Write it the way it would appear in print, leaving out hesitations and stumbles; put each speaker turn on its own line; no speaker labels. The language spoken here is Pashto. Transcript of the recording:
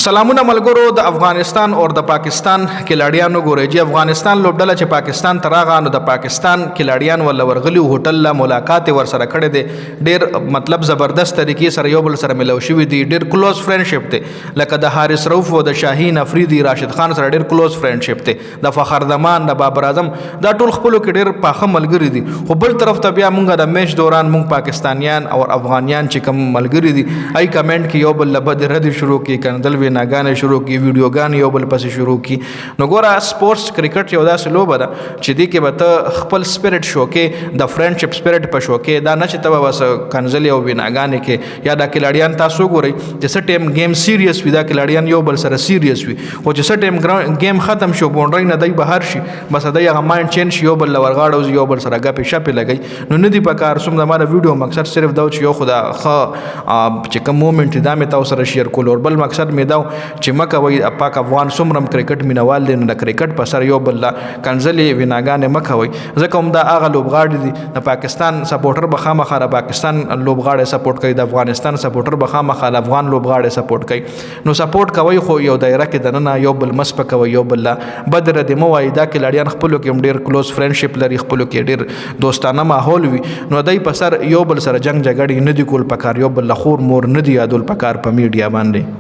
سلامونه ملګرو د افغانستان او د پاکستان کلاډیانو ګوري چې افغانستان لوبډله چې پاکستان تراغه نو د پاکستان کلاډیان ول ورغلی هوټل لا ملاقات ور سره کړي دي ډیر مطلب زبردست طریقې سره یو بل سره ملو شوی دي ډیر کلوز فرندشپ ته لکه د حارث رؤف او د شاهین افریدي راشد خان سره ډیر کلوز فرندشپ ته د فخر زمان د بابر اعظم دا ټول خپل کې ډیر پاخه ملګری دي خو بل طرف ته بیا مونږ د میچ دوران مونږ پاکستانیان او افغانیان چې کوم ملګری دي ای کمنټ کې یو بل لبد رد شروع کی کندل ناګانې شروع کی ویډیوګان یو بل پسې شروع کی نو ګوره سپورتس کرکټ یو داسې لوبه ده چې دې کې به ته خپل سپیرټ شو کې د فرندشپ سپیرټ په شو کې دا نه چې ته بس کنځلې او ویناګانې کې یا د کلاډیان تاسو ګورئ چې څه ټیم گیم سیریس وي دا کلاډیان یو بل سره سیریس وي خو چې څه ټیم گیم ختم شو باونډري نه دی بهر شي بس دا هغه مایند چینج یو بل ورغاړو یو بل سره غپې شپې لګي نو نه دی په کار سم د ما ویډیو مقصد صرف دا چې یو خدا چې کوم مومنت دا مې تاسو سره شیر کول او بل مقصد مې دا چې مکه وي پاک افغان سمرم کرکټ مینوال دي نو د کرکټ په سر یو بل کنځلې ویناګانې مکه وي ځکه هم دا هغه لوبغاړي دي د پاکستان سپورټر به خامخا د پاکستان لوبغاړي سپورټ کوي د افغانستان سپورټر به خامخا د افغان لوبغاړي سپورټ کوي نو سپورټ کوي خو یو دایره کې دننه یو بل مسپ کوي یو بل بدر د موای دا کلاډیان خپل کې ډیر کلوز فرندشپ لري خپل کې ډیر دوستانه ماحول وي نو دای په سر یو بل سره جنگ جګړې نه دی کول پکار یو بل خور مور نه دی یادول پکار په میډیا باندې